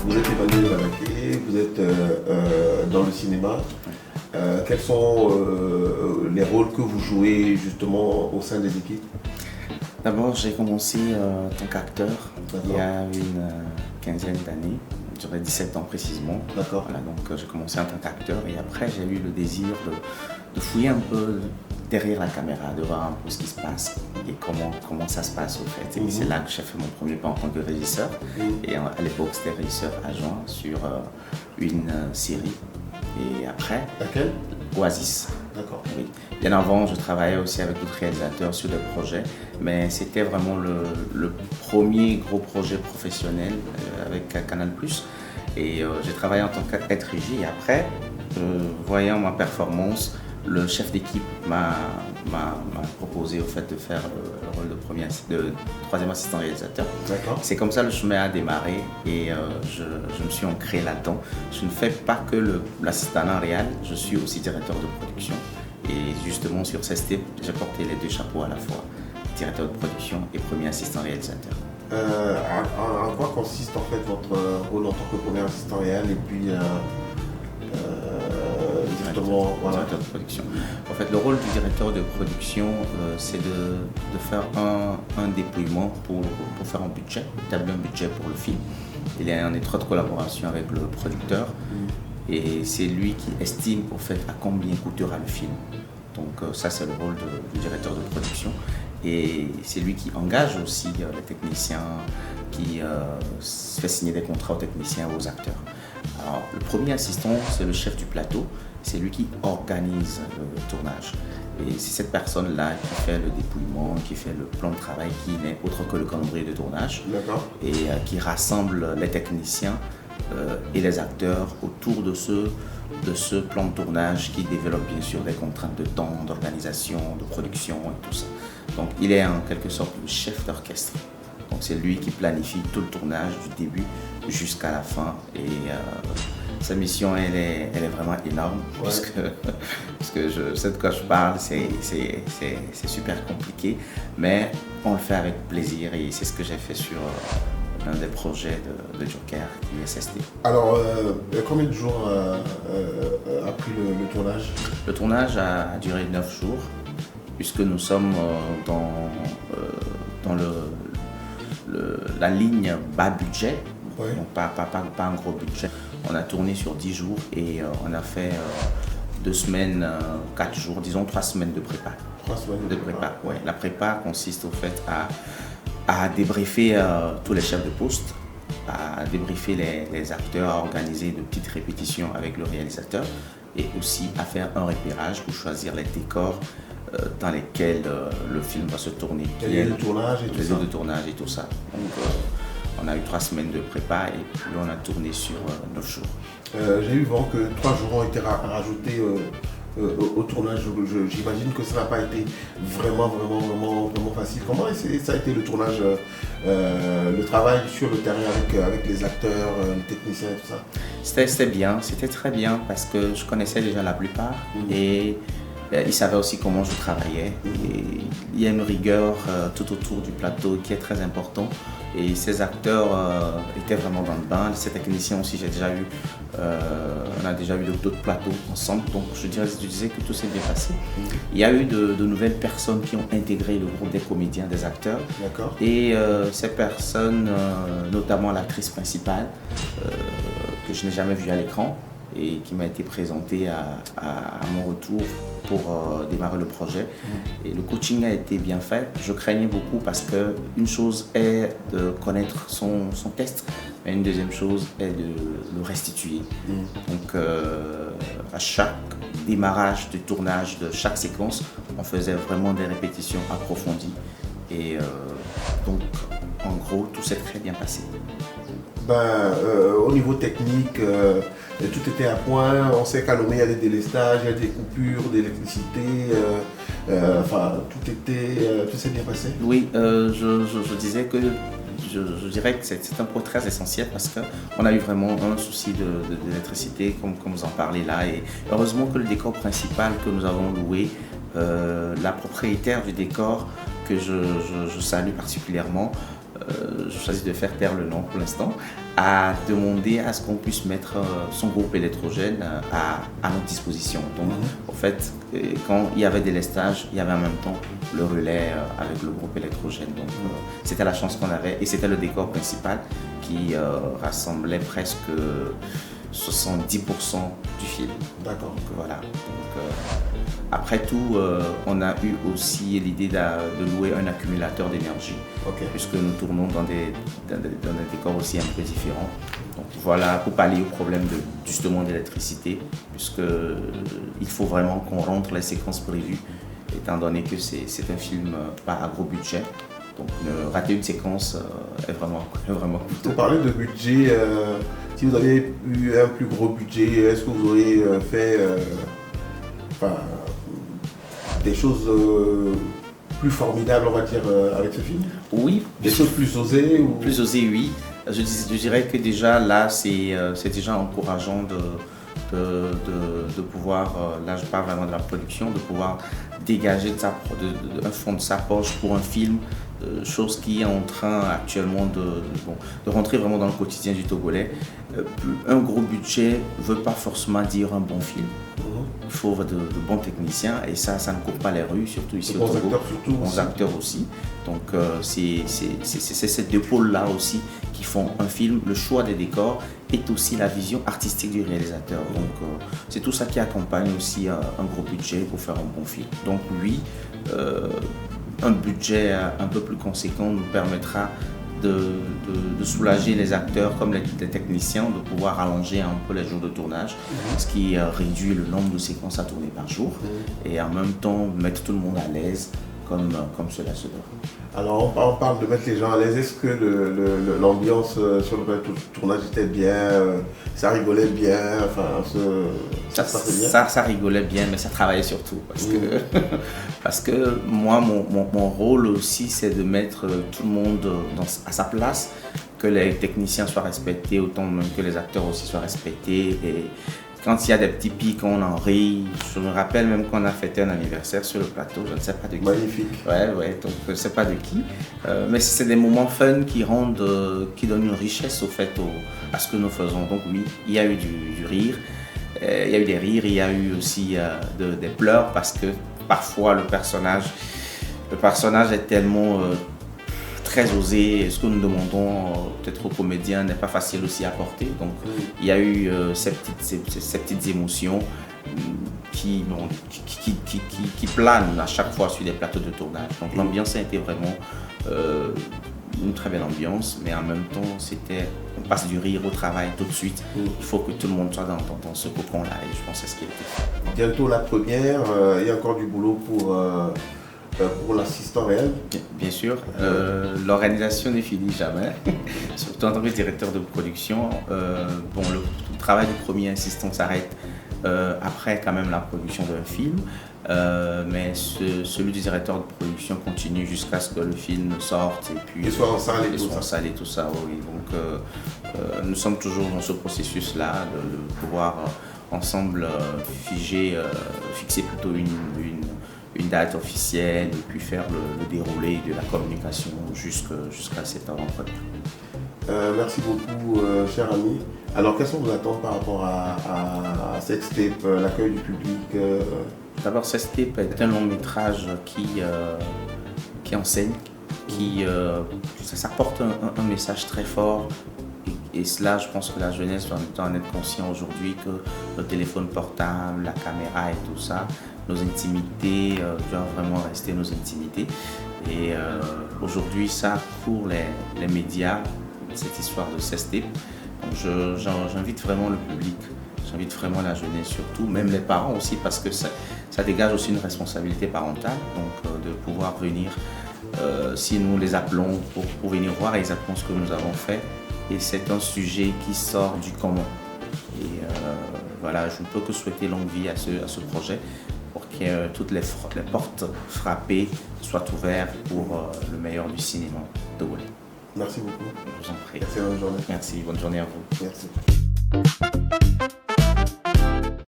Vous êtes Emmanuel Malaké, vous êtes dans le cinéma. Quels sont les rôles que vous jouez justement au sein des équipes? D'abord, j'ai commencé en tant qu'acteur il y a une quinzaine d'années, je dirais 17 ans précisément. D'accord. Voilà, donc j'ai commencé en tant qu'acteur et après j'ai eu le désir de fouiller un peu derrière la caméra, de voir un peu ce qui se passe et comment ça se passe au fait. Et c'est là que j'ai fait mon premier pas en tant que régisseur. Et à l'époque, c'était régisseur adjoint sur une série. Et après, Laquelle? Oasis. D'accord. Oui. Bien avant, je travaillais aussi avec d'autres réalisateurs sur des projets, mais c'était vraiment le premier gros projet professionnel avec Canal+. Et j'ai travaillé en tant qu'aide régie. Et après, voyant ma performance, le chef d'équipe m'a proposé au fait de faire le rôle de troisième assistant réalisateur. D'accord. C'est comme ça le chemin a démarré et je me suis ancré là-dedans. Je ne fais pas que l'assistant réel, je suis aussi directeur de production. Et justement sur ces steps, j'ai porté les deux chapeaux à la fois, directeur de production et premier assistant réalisateur. En quoi consiste en fait votre rôle en tant que premier assistant réel et puis directeur de production. En fait, le rôle du directeur de production, c'est de faire un déploiement pour faire un budget, établir un budget pour le film. Il est en étroite collaboration avec le producteur et c'est lui qui estime au fait à combien coûtera le film. Donc ça, c'est le rôle du directeur de production. Et c'est lui qui engage aussi les techniciens, qui fait signer des contrats aux techniciens, aux acteurs. Alors, le premier assistant, c'est le chef du plateau. C'est lui qui organise le tournage. Et c'est cette personne-là qui fait le dépouillement, qui fait le plan de travail, qui n'est autre que le calendrier de tournage. D'accord. Et qui rassemble les techniciens et les acteurs autour de ce plan de tournage qui développe bien sûr des contraintes de temps, d'organisation, de production et tout ça. Donc il est en quelque sorte le chef d'orchestre. Donc c'est lui qui planifie tout le tournage du début jusqu'à la fin. Et sa mission, elle est vraiment énorme, parce que je sais de quoi je parle, c'est super compliqué, mais on le fait avec plaisir et c'est ce que j'ai fait sur l'un des projets de Joker, USST. Alors, combien de jours a pris le tournage? Le tournage a duré 9 jours, puisque nous sommes dans la ligne bas budget, donc pas un gros budget. On a tourné sur 10 jours et on a fait 2 semaines, 4 jours, disons 3 semaines de prépa. 3 semaines de prépa. Ouais. La prépa consiste au fait à débriefer tous les chefs de poste, à débriefer les acteurs, à organiser de petites répétitions avec le réalisateur et aussi à faire un repérage pour choisir les décors dans lesquels le film va se tourner. Les lieux de tournage et tout ça. Les lieux de tournage et tout ça. Donc, on a eu 3 semaines de prépa et puis on a tourné sur 9 jours. J'ai eu vent que 3 jours ont été rajoutés au tournage. J'imagine que ça n'a pas été vraiment facile. Comment ça a été le tournage, le travail sur le terrain avec les acteurs, les techniciens et tout ça? C'était bien, c'était très bien parce que je connaissais déjà la plupart et ils savaient aussi comment je travaillais. Et il y a une rigueur tout autour du plateau qui est très important. Et ces acteurs étaient vraiment dans le bain. Ces techniciens aussi, on a déjà eu d'autres plateaux ensemble. Donc je disais que tout s'est bien passé. Il y a eu de nouvelles personnes qui ont intégré le groupe des comédiens, des acteurs. D'accord. Et ces personnes, notamment l'actrice principale, que je n'ai jamais vue à l'écran, et qui m'a été présentée à mon retour pour démarrer le projet. Et le coaching a été bien fait. Je craignais beaucoup parce qu'une chose est de connaître son texte, mais une deuxième chose est de le restituer. Donc à chaque démarrage du tournage de chaque séquence, on faisait vraiment des répétitions approfondies. Et donc en gros, tout s'est très bien passé. Au niveau technique, tout était à point. On sait qu'à Lomé, il y a des délestages, il y a des coupures d'électricité. Tout s'est bien passé. Oui, je disais que je dirais que c'est un point très essentiel parce qu'on a eu vraiment un souci d'électricité, comme vous en parlez là. Et heureusement que le décor principal que nous avons loué la propriétaire du décor, que je salue particulièrement, je choisis de faire taire le nom pour l'instant, a demandé à ce qu'on puisse mettre son groupe électrogène à notre disposition. Donc, en fait, quand il y avait des lestages, il y avait en même temps le relais avec le groupe électrogène. Donc, c'était la chance qu'on avait et c'était le décor principal qui rassemblait presque 70% du film. D'accord. Donc, voilà. Donc, après tout, on a eu aussi l'idée de louer un accumulateur d'énergie, puisque nous tournons dans des décors aussi un peu différents. Donc voilà, pour pallier au problème justement d'électricité, puisqu'il faut vraiment qu'on rentre les séquences prévues, étant donné que c'est un film pas à gros budget. Donc rater une séquence est vraiment coûteux. Vous parlez de budget, si vous avez eu un plus gros budget, est-ce que vous auriez fait des choses plus formidables, on va dire, avec ce film? Oui. Des choses plus osées ou... Plus osées, oui. Je dirais que déjà là, c'est déjà encourageant de pouvoir, là je parle vraiment de la production, de pouvoir dégager un fond de sa poche pour un film, chose qui est en train actuellement de rentrer vraiment dans le quotidien du Togolais. Un gros budget ne veut pas forcément dire un bon film. Il faut de bons techniciens et ça ne court pas les rues, surtout ici au Togo. Bons acteurs aussi. Donc c'est ces deux pôles-là aussi qui font un film. Le choix des décors est aussi la vision artistique du réalisateur. Donc c'est tout ça qui accompagne aussi un gros budget pour faire un bon film. Donc oui, un budget un peu plus conséquent nous permettra de soulager les acteurs comme les techniciens, de pouvoir allonger un peu les jours de tournage, ce qui réduit le nombre de séquences à tourner par jour et en même temps mettre tout le monde à l'aise comme cela se doit. Alors on parle de mettre les gens à l'aise. Est-ce que l'ambiance sur le tournage était bien, ça rigolait bien, ça rigolait bien, mais ça travaillait surtout parce que moi mon rôle aussi c'est de mettre tout le monde à sa place, que les techniciens soient respectés autant même que les acteurs aussi soient respectés. Et quand il y a des petits pics, on en rit. Je me rappelle même qu'on a fêté un anniversaire sur le plateau, je ne sais pas de qui. Magnifique. Ouais, donc je ne sais pas de qui. Mais c'est des moments fun qui donnent une richesse au fait à ce que nous faisons. Donc oui, il y a eu du rire, il y a eu des rires, il y a eu aussi des pleurs parce que parfois le personnage est tellement très osé, et ce que nous demandons peut-être aux comédiens n'est pas facile aussi à porter. Donc il y a eu ces petites émotions qui planent à chaque fois sur des plateaux de tournage. Donc l'ambiance a été vraiment une très belle ambiance, mais en même temps on passe du rire au travail tout de suite. Il faut que tout le monde soit dans ce cocon-là et je pense que c'est ce qui a été fait. Bientôt la première, il y a encore du boulot pour l'assistant réel. Bien sûr, l'organisation ne finit jamais, surtout en tant que directeur de production. Le travail du premier assistant s'arrête après quand même la production d'un film, mais celui du directeur de production continue jusqu'à ce que le film sorte et puis soit en salle et tout ça. Oui. Donc nous sommes toujours dans ce processus-là de pouvoir ensemble fixer plutôt une date officielle et puis faire le déroulé de la communication jusqu'à cette avant-première. Merci beaucoup, cher ami. Alors, quelles sont vos attentes par rapport à Sextape, l'accueil du public D'abord, Sextape est un long métrage qui enseigne, ça porte un message très fort. Et cela, je pense que la jeunesse doit en être conscient aujourd'hui que le téléphone portable, la caméra et tout ça, nos intimités doivent vraiment rester nos intimités. Et aujourd'hui, ça court les médias, cette histoire de Sextape. Donc j'invite vraiment le public, j'invite vraiment la jeunesse surtout, même les parents aussi, parce que ça dégage aussi une responsabilité parentale, donc de pouvoir venir, si nous les appelons pour venir voir exactement ce que nous avons fait. Et c'est un sujet qui sort du commun. Et voilà, je ne peux que souhaiter longue vie à ce projet pour que toutes les portes frappées soient ouvertes pour le meilleur du cinéma togolais. Merci beaucoup. Je vous en prie. Excellente journée. Merci, bonne journée à vous. Merci.